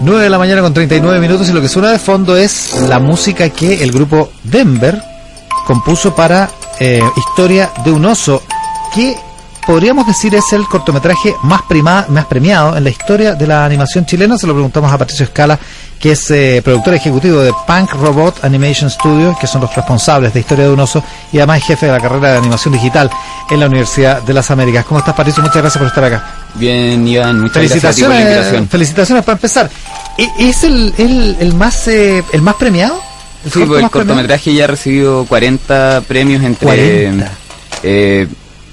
9 de la mañana con 39 minutos y lo que suena de fondo es la música que el grupo Denver compuso para Historia de un oso, que podríamos decir es el cortometraje más premiado en la historia de la animación chilena. Se lo preguntamos a Patricio Escala, que es productor ejecutivo de Punk Robot Animation Studios, que son los responsables de Historia de un oso, y además es jefe de la carrera de animación digital en la Universidad de las Américas. ¿Cómo estás, Patricio? Muchas gracias por estar acá. Bien, Iván, muchas gracias a ti por la invitación. Felicitaciones para empezar. ¿Es el más premiado? Sí, pues el cortometraje ya ha recibido 40 premios entre 40.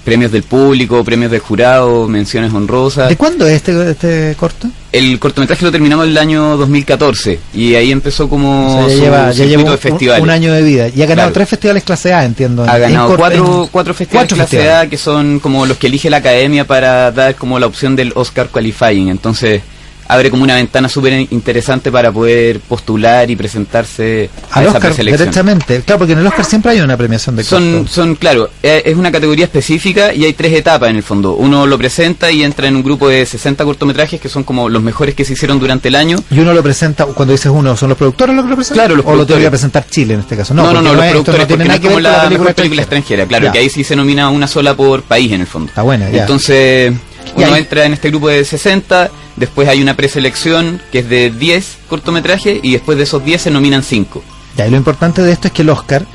Premios del público, premios del jurado, menciones honrosas. ¿De cuándo es este corto? El cortometraje lo terminamos el año 2014 y ahí empezó como ya lleva de festivales. Un año de vida y ha ganado 3 festivales clase A, entiendo. Ha ganado cuatro festivales clase A, que son como los que elige la academia para dar como la opción del Oscar Qualifying. Entonces abre como una ventana súper interesante para poder postular y presentarse a esa preselección. Directamente, claro, porque en el Oscar siempre hay una premiación de corto. Claro, es una categoría específica y hay 3 etapas en el fondo. Uno lo presenta y entra en un grupo de 60 cortometrajes que son como los mejores que se hicieron durante el año. Y uno lo presenta, cuando dices uno, ¿son los productores los que lo presentan? Claro, los productores. ¿O lo debería presentar Chile en este caso? No, los productores, porque no es como la mejor película extranjera. Claro, que ahí sí se nomina una sola por país en el fondo. Está buena, ya. Entonces uno entra en este grupo de 60. Después hay una preselección que es de 10 cortometrajes y después de esos 10 se nominan 5. Ya, y lo importante de esto es que el Oscar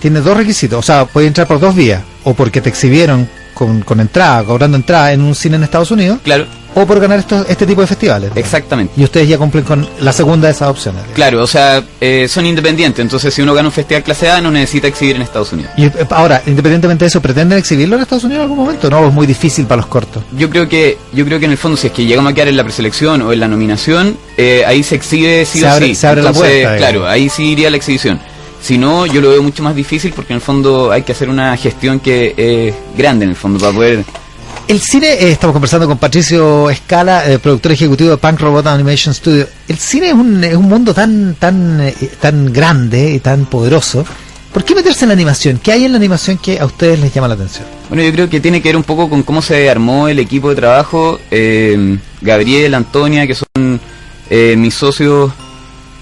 tiene 2 requisitos. O sea, puede entrar por 2 vías. O porque te exhibieron con entrada, cobrando entrada en un cine en Estados Unidos. Claro. O por ganar este tipo de festivales, ¿no? Exactamente. Y ustedes ya cumplen con la segunda de esas opciones, ¿no? Claro, o sea, son independientes. Entonces, si uno gana un festival clase A, no necesita exhibir en Estados Unidos. Y ahora, independientemente de eso, ¿pretenden exhibirlo en Estados Unidos en algún momento? ¿No? ¿O es muy difícil para los cortos? Yo creo que en el fondo, si es que llegamos a quedar en la preselección o en la nominación, ahí se exhibe sí o sí. Se abre entonces, la puerta. Claro, ahí sí iría la exhibición. Si no, yo lo veo mucho más difícil porque en el fondo hay que hacer una gestión que es grande en el fondo para poder... El cine, estamos conversando con Patricio Escala, productor ejecutivo de Punk Robot Animation Studio. El cine es un mundo tan grande y tan poderoso. ¿Por qué meterse en la animación? ¿Qué hay en la animación que a ustedes les llama la atención? Bueno, yo creo que tiene que ver un poco con cómo se armó el equipo de trabajo. Gabriel, Antonia, que son mis socios,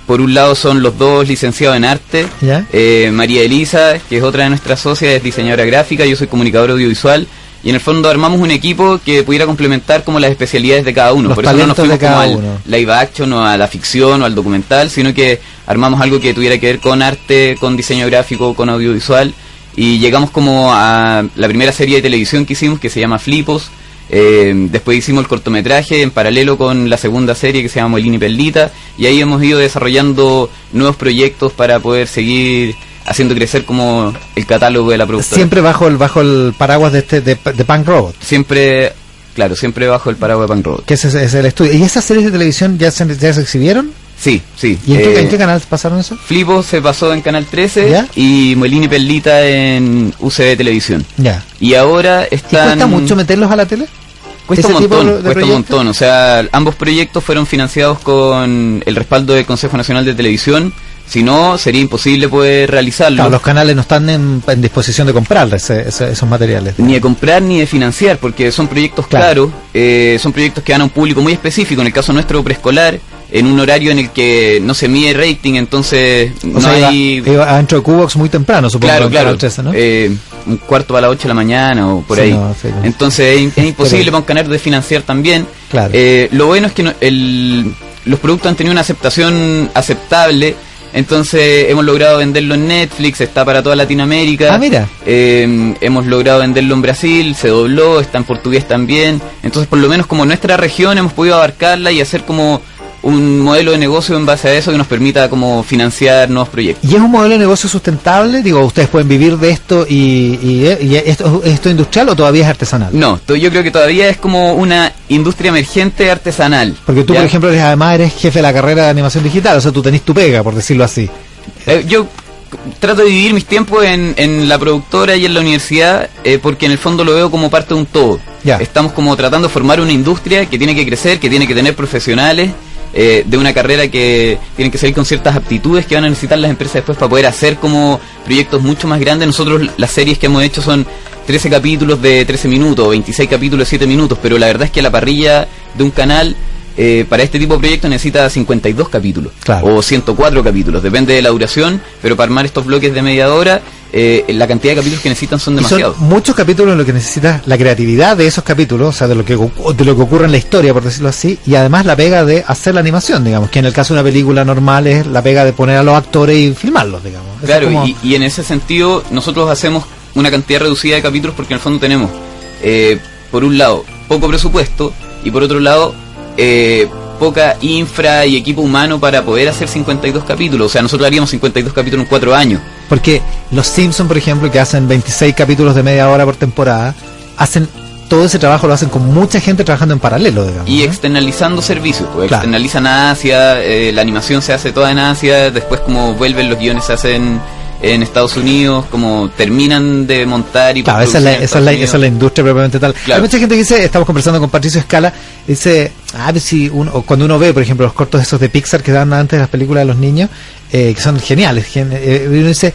por un lado son los 2 licenciados en arte. ¿Ya? María Elisa, que es otra de nuestras socias, es diseñadora gráfica, yo soy comunicador audiovisual. Y en el fondo armamos un equipo que pudiera complementar como las especialidades de cada uno. Por eso no nos fuimos como al live action o a la ficción o al documental, sino que armamos algo que tuviera que ver con arte, con diseño gráfico, con audiovisual. Y llegamos como a la primera serie de televisión que hicimos, que se llama Flipos. Después hicimos el cortometraje en paralelo con la segunda serie que se llama Molini Perlita. Y ahí hemos ido desarrollando nuevos proyectos para poder seguir haciendo crecer como el catálogo de la productora. Siempre bajo el paraguas de Punk Robot. Siempre bajo el paraguas de Punk Robot. Que ese es el estudio. ¿Y esas series de televisión ya se exhibieron? Sí. ¿Y en qué canal pasaron eso? Flipo se pasó en Canal 13. ¿Ya? Y Molini Perlita en UCB Televisión. Ya. Y ahora están... ¿Y cuesta mucho meterlos a la tele? Cuesta un montón. O sea, ambos proyectos fueron financiados con el respaldo del Consejo Nacional de Televisión. Si no, sería imposible poder realizarlo. Claro, los canales no están en disposición de comprar esos materiales. Ni de comprar ni de financiar, porque son proyectos caros, son proyectos que van a un público muy específico. En el caso nuestro, preescolar, en un horario en el que no se mide rating, entonces iba adentro de Cubox muy temprano, supongo. Claro. 13, ¿no? Un cuarto para las 8 de la mañana o por ahí. No. Entonces es imposible para un canal de financiar también. Claro. Lo bueno es que los productos han tenido una aceptación aceptable. Entonces hemos logrado venderlo en Netflix, está para toda Latinoamérica. Ah, mira. Hemos logrado venderlo en Brasil, se dobló, está en portugués también. Entonces por lo menos como nuestra región hemos podido abarcarla y hacer como un modelo de negocio en base a eso que nos permita como financiar nuevos proyectos. ¿Y es un modelo de negocio sustentable? Digo, ¿ustedes pueden vivir de esto y esto industrial o todavía es artesanal? No, yo creo que todavía es como una industria emergente artesanal. Porque tú, por ejemplo, además eres jefe de la carrera de animación digital, o sea, tú tenés tu pega, por decirlo así. Yo trato de dividir mis tiempos en la productora y en la universidad, porque en el fondo lo veo como parte de un todo. Ya. Estamos como tratando de formar una industria que tiene que crecer, que tiene que tener profesionales, de una carrera que tienen que salir con ciertas aptitudes que van a necesitar las empresas después para poder hacer como proyectos mucho más grandes. Nosotros las series que hemos hecho son 13 capítulos de 13 minutos, 26 capítulos de 7 minutos, pero la verdad es que la parrilla de un canal para este tipo de proyectos necesita 52 capítulos, claro, o 104 capítulos, depende de la duración, pero para armar estos bloques de media hora, la cantidad de capítulos que necesitan son demasiados. Son muchos capítulos en lo que necesitas la creatividad de esos capítulos, o sea, de lo que ocurre en la historia, por decirlo así, y además la pega de hacer la animación, digamos, que en el caso de una película normal es la pega de poner a los actores y filmarlos, digamos. Claro, como... y en ese sentido nosotros hacemos una cantidad reducida de capítulos porque en el fondo tenemos, por un lado, poco presupuesto, y por otro lado, poca infra y equipo humano para poder hacer 52 capítulos. O sea, nosotros haríamos 52 capítulos en 4 años. Porque los Simpsons, por ejemplo, que hacen 26 capítulos de media hora por temporada, hacen todo ese trabajo, lo hacen con mucha gente trabajando en paralelo, digamos. Y externalizando servicios, pues claro, externalizan a Asia, la animación se hace toda en Asia, después como vuelven los guiones se hacen en Estados Unidos, como terminan de montar y... Claro, esa es la industria propiamente tal. Claro. Hay mucha gente que dice, estamos conversando con Patricio Escala, dice, si cuando uno ve, por ejemplo, los cortos esos de Pixar que dan antes de las películas de los niños, que son geniales, uno dice,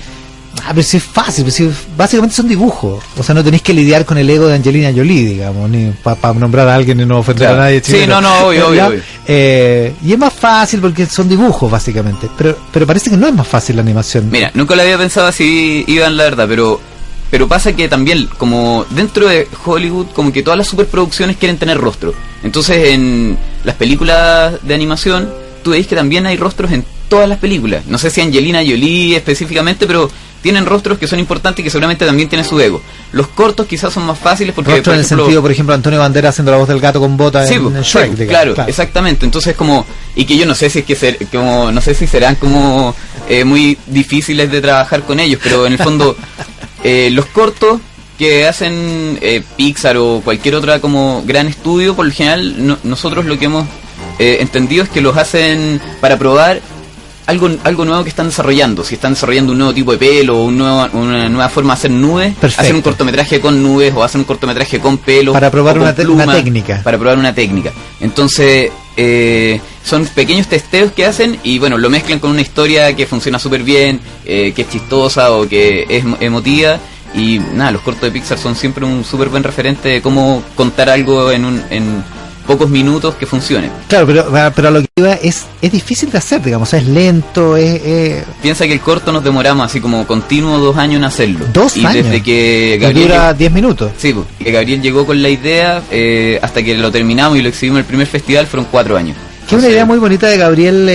pero si es fácil, pero si básicamente son dibujos, o sea, no tenéis que lidiar con el ego de Angelina Jolie, digamos, ni para nombrar a alguien y no ofender a nadie. Sí, obvio. Y es más fácil porque son dibujos, básicamente, pero parece que no es más fácil la animación. Mira, nunca lo había pensado así, Iván, la verdad, pero pasa que también, como dentro de Hollywood, como que todas las superproducciones quieren tener rostro. Entonces, en las películas de animación, tú veis que también hay rostros en todas las películas. No sé si Angelina Jolie específicamente, pero tienen rostros que son importantes y que seguramente también tienen su ego. Los cortos quizás son más fáciles porque... Rostro en el sentido, por ejemplo, Antonio Banderas haciendo la voz del gato con bota en Shrek. Sí, claro, exactamente. Entonces como... Y que yo no sé si es que no sé si serán como muy difíciles de trabajar con ellos, pero en el fondo los cortos que hacen Pixar o cualquier otra como gran estudio, por lo general nosotros lo que hemos entendido es que los hacen para probar algo nuevo que están desarrollando. Si están desarrollando un nuevo tipo de pelo, una nueva forma de hacer nubes, hacer un cortometraje con nubes o hacer un cortometraje con pelo. Para probar una técnica. Para probar una técnica. Entonces, son pequeños testeos que hacen y bueno, lo mezclan con una historia que funciona súper bien, que es chistosa o que es emotiva. Y nada, los cortos de Pixar son siempre un súper buen referente de cómo contar algo en pocos minutos que funcione. Claro, pero a lo que iba es difícil de hacer, digamos, es lento, Piensa que el corto nos demoramos así como continuo 2 años en hacerlo. 2 años. Y desde que Gabriel dura 10 minutos. Sí, que Gabriel llegó con la idea hasta que lo terminamos y lo exhibimos en el primer festival fueron 4 años. Que es una idea muy bonita de Gabriel,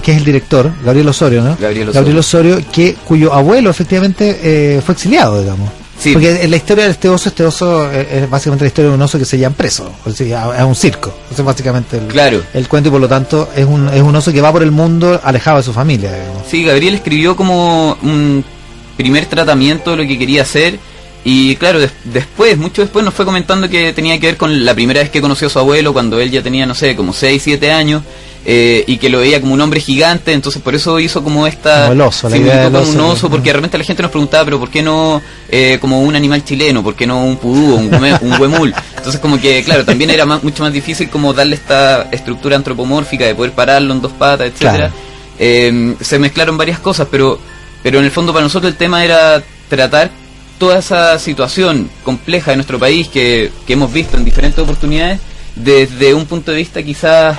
que es el director, Gabriel Osorio, ¿no? Gabriel Osorio, cuyo abuelo efectivamente fue exiliado, digamos. Sí. Porque en la historia de este oso es básicamente la historia de un oso que se llama preso, o sea, es un circo. Ese es básicamente el cuento y por lo tanto es un oso que va por el mundo alejado de su familia, digamos. Sí, Gabriel escribió como un primer tratamiento de lo que quería hacer y claro, mucho después nos fue comentando que tenía que ver con la primera vez que conoció a su abuelo cuando él ya tenía, no sé, como 6, 7 años. Y que lo veía como un hombre gigante, entonces por eso hizo como esta... Como el oso, la idea del oso. Un oso, porque de repente la gente nos preguntaba, pero ¿por qué no como un animal chileno? ¿Por qué no un pudú o un huemul? Entonces como que, claro, también era mucho más difícil como darle esta estructura antropomórfica de poder pararlo en 2 patas, etcétera. Claro. Se mezclaron varias cosas, pero en el fondo para nosotros el tema era tratar toda esa situación compleja de nuestro país que hemos visto en diferentes oportunidades desde un punto de vista quizás...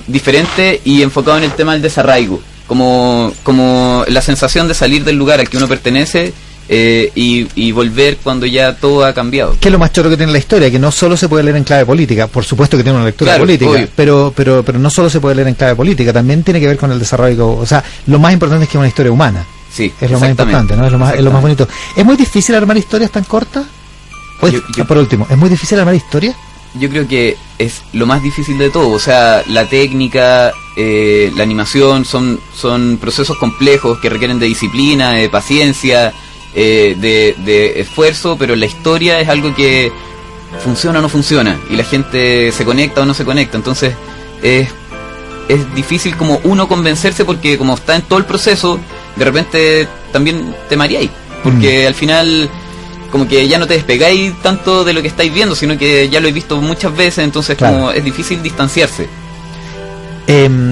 diferente y enfocado en el tema del desarraigo, como la sensación de salir del lugar al que uno pertenece y volver cuando ya todo ha cambiado. Que es lo más choro que tiene la historia, que no solo se puede leer en clave política, por supuesto que tiene una lectura política, pero no solo se puede leer en clave política, también tiene que ver con el desarrollo, o sea, lo más importante es que es una historia humana. Sí, es lo más importante, ¿no? Es lo más bonito. ¿Es muy difícil armar historias tan cortas? Por último, ¿es muy difícil armar historias? Yo creo que es lo más difícil de todo, o sea, la técnica, la animación son procesos complejos que requieren de disciplina, de paciencia, de esfuerzo, pero la historia es algo que funciona o no funciona, y la gente se conecta o no se conecta, entonces es difícil como uno convencerse porque como está en todo el proceso, de repente también te mareáis, porque al final... como que ya no te despegáis tanto de lo que estáis viendo, sino que ya lo he visto muchas veces, entonces como es difícil distanciarse.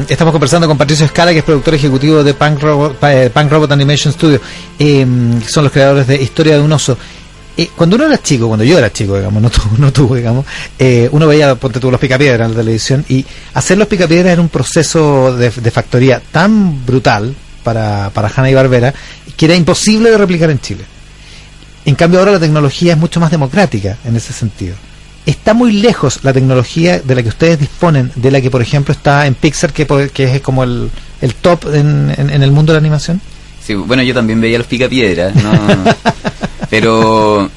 Estamos conversando con Patricio Escala, que es productor ejecutivo de Punk Robot Animation Studio, que son los creadores de Historia de un oso. Cuando uno era chico, cuando yo era chico, digamos, no tú, digamos, uno veía, ponte tú, los picapiedras en la televisión, y hacer los picapiedras era un proceso de factoría tan brutal para Hanna-Barbera que era imposible de replicar en Chile. En cambio ahora la tecnología es mucho más democrática en ese sentido. ¿Está muy lejos la tecnología de la que ustedes disponen de la que, por ejemplo, está en Pixar, que es como el top en el mundo de la animación? Sí, bueno, yo también veía los picapiedras, ¿no? Pero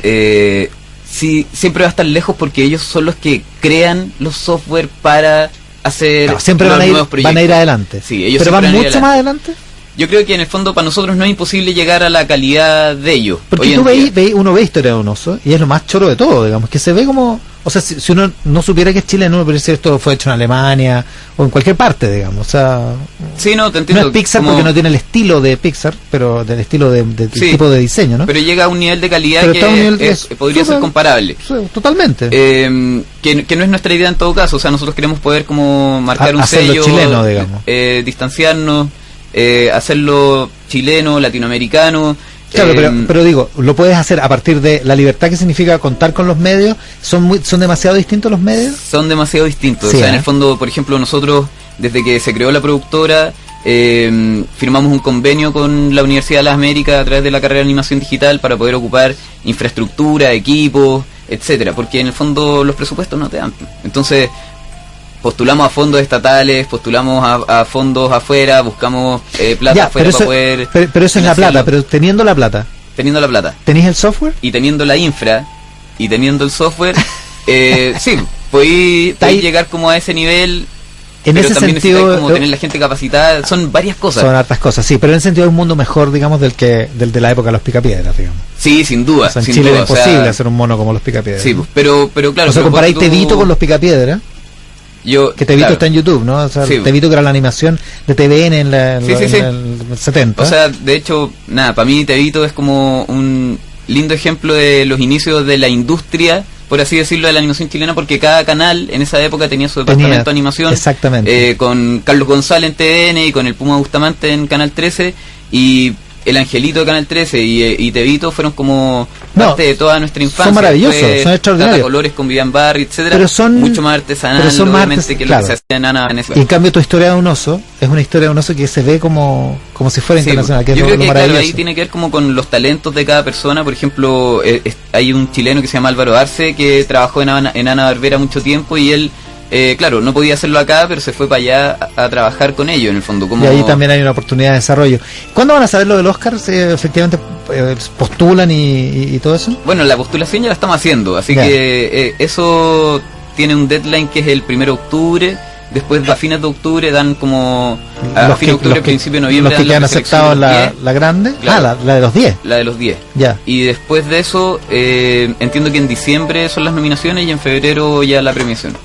sí, siempre va a estar lejos porque ellos son los que crean los software para hacer, claro, siempre nuevos proyectos. Van a ir adelante. Sí, ellos pero van mucho más adelante. Yo creo que en el fondo para nosotros no es imposible llegar a la calidad de ellos. Porque uno ve Historia de un oso y es lo más choro de todo, digamos, que se ve como... O sea, si uno no supiera que es chileno, no podría decir esto fue hecho en Alemania o en cualquier parte, digamos. O sea, sí, no, te entiendo. No es Pixar porque no tiene el estilo de Pixar, pero del estilo de sí, tipo de diseño, ¿no? Pero llega a un nivel de calidad pero que podría ser comparable. Sí, totalmente. Que no es nuestra idea en todo caso. O sea, nosotros queremos poder como marcar un sello, chileno, digamos. Distanciarnos, hacerlo chileno, latinoamericano. Claro, pero digo, lo puedes hacer a partir de la libertad que significa contar con los medios. ¿Son demasiado distintos los medios? Son demasiado distintos. Sí, o sea, en el fondo, por ejemplo, nosotros, desde que se creó la productora, firmamos un convenio con la Universidad de las Américas a través de la carrera de animación digital para poder ocupar infraestructura, equipos, etcétera, porque en el fondo los presupuestos no te dan. Entonces, postulamos a fondos estatales, postulamos a fondos afuera, buscamos plata afuera para poder... Pero eso es la plata, pero teniendo la plata. Teniendo la plata. ¿Tenés el software? Y teniendo la infra, y teniendo el software, sí, podéis llegar como a ese nivel... En pero ese también sentido, como tener la gente capacitada, son varias cosas. Son hartas cosas, sí, pero en el sentido de un mundo mejor, digamos, del de la época de los picapiedras, digamos. Sí, sin duda. O sea, en sin Chile duda, era imposible hacer un mono como los picapiedras. Sí, pero claro... O sea, comparáis Tevito con los picapiedras. Que Tevito está en YouTube, ¿no? O sea, sí. Tevito que era la animación de TVN en el 70. O sea, de hecho, nada, para mí Tevito es como un lindo ejemplo de los inicios de la industria, por así decirlo, de la animación chilena, porque cada canal en esa época tenía su departamento de animación. Exactamente. Con Carlos González en TVN y con el Puma Bustamante en Canal 13 y el Angelito de Canal 13 y Tevito fueron como parte de toda nuestra infancia. Son maravillosos, son extraordinarios. Colores con Vivian Barry, etcétera. Pero son mucho más artesanal, obviamente, que claro, lo que se hacía en Ana Venezuela. Y en cambio tu historia de un oso es una historia de un oso que se ve como si fuera internacional, que yo es creo lo que maravilloso. Claro, ahí tiene que ver como con los talentos de cada persona. Por ejemplo, hay un chileno que se llama Álvaro Arce que trabajó en Ana Barbera mucho tiempo y él claro, no podía hacerlo acá, pero se fue para allá a trabajar con ellos en el fondo. Y ahí también hay una oportunidad de desarrollo. ¿Cuándo van a saber lo del Oscar? ¿Si efectivamente postulan y todo eso? Bueno, la postulación ya la estamos haciendo, así que eso tiene un deadline que es el 1 de octubre. Después a fines de octubre dan como a fines de octubre, principio de noviembre. Los que han aceptado la grande, claro, la de los 10. La de los 10. Ya. Y después de eso, entiendo que en diciembre son las nominaciones y en febrero ya la premiación.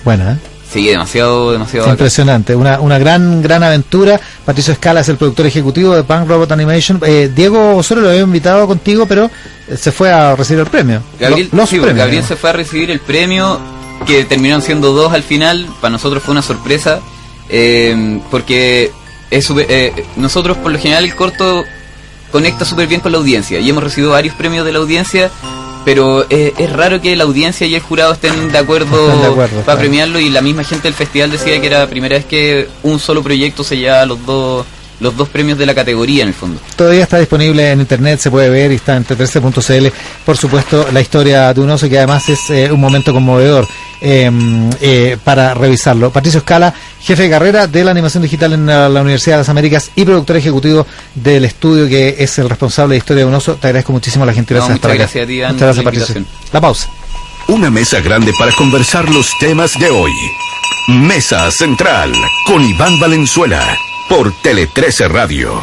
Buena, ¿eh? Sí, demasiado impresionante, una gran aventura. Patricio Escala es el productor ejecutivo de Punk Robot Animation. Diego Osorio lo había invitado contigo, pero se fue a recibir el premio. Gabriel se fue a recibir el premio, que terminaron siendo 2 al final. Para nosotros fue una sorpresa, porque nosotros por lo general el corto conecta súper bien con la audiencia y hemos recibido varios premios de la audiencia, pero es raro que la audiencia y el jurado estén de acuerdo para premiarlo, y la misma gente del festival decía que era la primera vez que un solo proyecto se lleva los dos premios de la categoría en el fondo. Todavía está disponible en internet, se puede ver y está en t13.cl, por supuesto, la historia de un oso, que además es un momento conmovedor para revisarlo. Patricio Escala, jefe de carrera de la animación digital en la Universidad de las Américas y productor ejecutivo del estudio que es el responsable de Historia de un oso. Te agradezco muchísimo la gentileza de estar acá. Gracias a ti, muchas gracias, Patricio. La pausa. Una mesa grande para conversar los temas de hoy. Mesa Central con Iván Valenzuela por Tele 13 Radio.